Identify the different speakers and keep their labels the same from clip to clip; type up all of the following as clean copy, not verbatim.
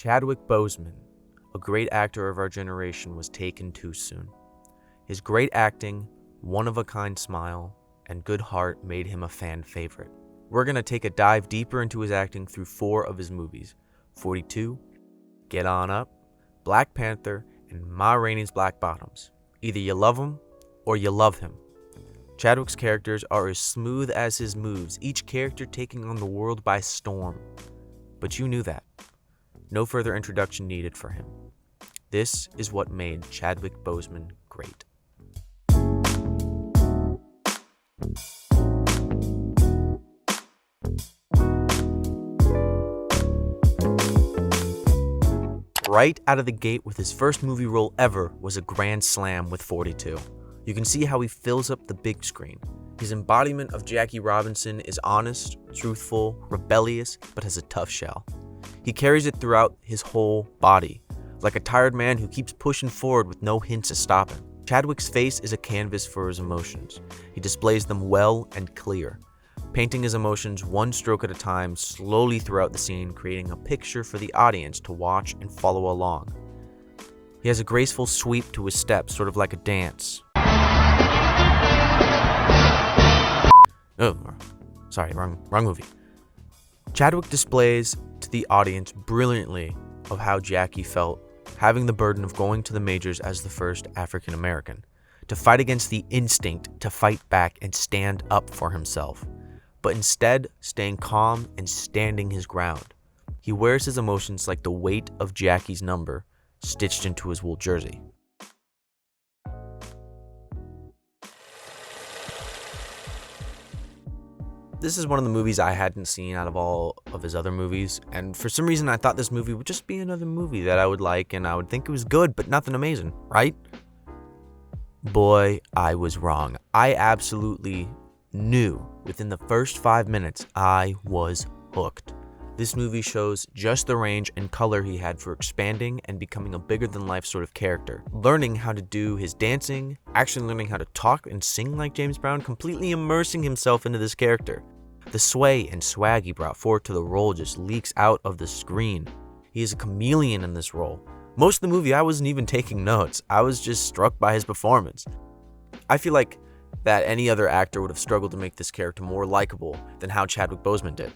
Speaker 1: Chadwick Boseman, a great actor of our generation, was taken too soon. His great acting, one-of-a-kind smile, and good heart made him a fan favorite. We're going to take a dive deeper into his acting through 4 of his movies: 42, Get On Up, Black Panther, and Ma Rainey's Black Bottoms. Either you love him or you love him. Chadwick's characters are as smooth as his moves, each character taking on the world by storm. But you knew that. No further introduction needed for him. This is what made Chadwick Boseman great. Right out of the gate with his first movie role ever was a grand slam with 42. You can see how he fills up the big screen. His embodiment of Jackie Robinson is honest, truthful, rebellious, but has a tough shell. He carries it throughout his whole body, like a tired man who keeps pushing forward with no hints of stopping. Chadwick's face is a canvas for his emotions. He displays them well and clear, painting his emotions one stroke at a time slowly throughout the scene, creating a picture for the audience to watch and follow along. He has a graceful sweep to his steps, sort of like a dance. Oh, sorry, wrong movie. Chadwick displays to the audience brilliantly of how Jackie felt, having the burden of going to the majors as the first African American, to fight against the instinct to fight back and stand up for himself, but instead staying calm and standing his ground. He wears his emotions like the weight of Jackie's number stitched into his wool jersey. This is one of the movies I hadn't seen out of all of his other movies, and for some reason I thought this movie would just be another movie that I would like and I would think it was good, but nothing amazing, right? Boy, I was wrong. I absolutely knew within the first 5 minutes I was hooked. This movie shows just the range and color he had for expanding and becoming a bigger-than-life sort of character, learning how to do his dancing, actually learning how to talk and sing like James Brown, completely immersing himself into this character. The sway and swag he brought forward to the role just leaks out of the screen. He is a chameleon in this role. Most of the movie I wasn't even taking notes. I was just struck by his performance. I feel like that any other actor would have struggled to make this character more likable than how Chadwick Boseman did.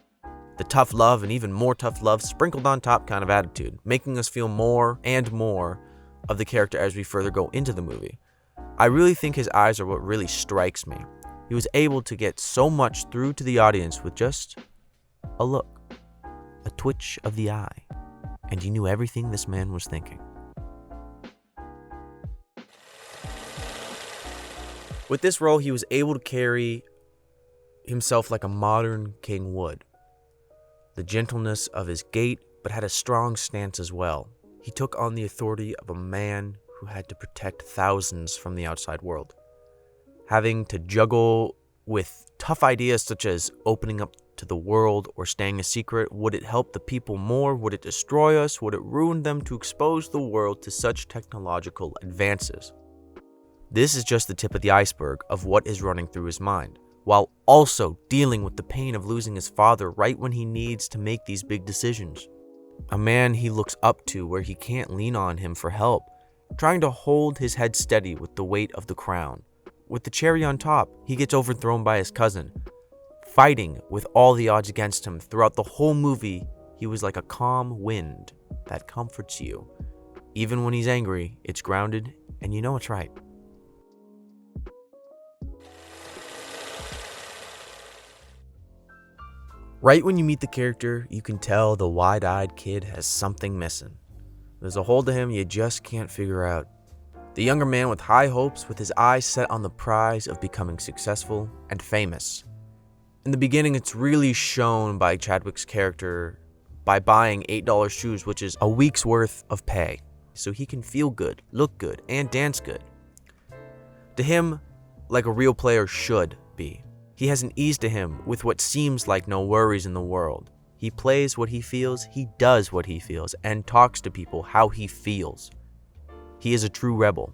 Speaker 1: The tough love and even more tough love sprinkled on top kind of attitude, making us feel more and more of the character as we further go into the movie. I really think his eyes are what really strikes me. He was able to get so much through to the audience with just a look, a twitch of the eye, and you knew everything this man was thinking. With this role, he was able to carry himself like a modern king would. The gentleness of his gait, but had a strong stance as well. He took on the authority of a man who had to protect thousands from the outside world. Having to juggle with tough ideas such as opening up to the world or staying a secret. Would it help the people more? Would it destroy us? Would it ruin them to expose the world to such technological advances? This is just the tip of the iceberg of what is running through his mind, while also dealing with the pain of losing his father right when he needs to make these big decisions. A man he looks up to where he can't lean on him for help, trying to hold his head steady with the weight of the crown. With the cherry on top, he gets overthrown by his cousin. Fighting with all the odds against him throughout the whole movie, he was like a calm wind that comforts you. Even when he's angry, it's grounded and you know it's right. Right when you meet the character, you can tell the wide-eyed kid has something missing. There's a hole to him you just can't figure out. The younger man with high hopes, with his eyes set on the prize of becoming successful and famous. In the beginning, it's really shown by Chadwick's character by buying $8 shoes, which is a week's worth of pay, so he can feel good, look good, and dance good. To him, like a real player should be. He has an ease to him with what seems like no worries in the world. He plays what he feels, he does what he feels, and talks to people how he feels. He is a true rebel.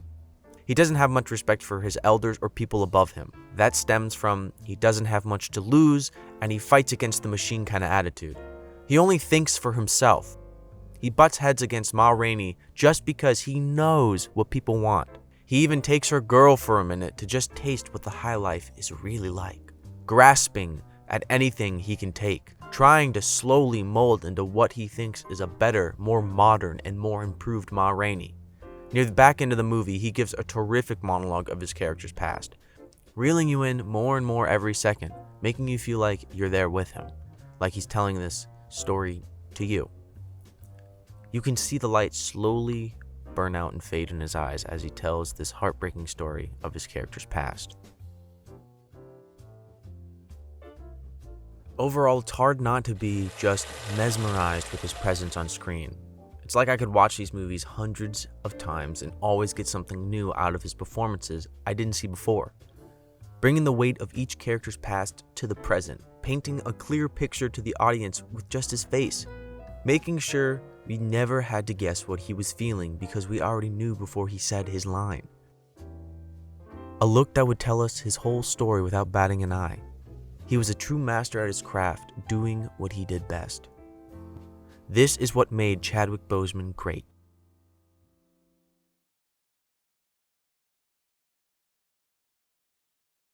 Speaker 1: He doesn't have much respect for his elders or people above him. That stems from he doesn't have much to lose, and he fights against the machine kind of attitude. He only thinks for himself. He butts heads against Ma Rainey just because he knows what people want. He even takes her girl for a minute to just taste what the high life is really like, grasping at anything he can take, trying to slowly mold into what he thinks is a better, more modern, and more improved Ma Rainey. Near the back end of the movie, he gives a terrific monologue of his character's past, reeling you in more and more every second, making you feel like you're there with him, like he's telling this story to you. You can see the light slowly burn out and fade in his eyes as he tells this heartbreaking story of his character's past. Overall, it's hard not to be just mesmerized with his presence on screen. It's like I could watch these movies hundreds of times and always get something new out of his performances I didn't see before. Bringing the weight of each character's past to the present, painting a clear picture to the audience with just his face, making sure we never had to guess what he was feeling because we already knew before he said his line. A look that would tell us his whole story without batting an eye. He was a true master at his craft, doing what he did best. This is what made Chadwick Boseman great.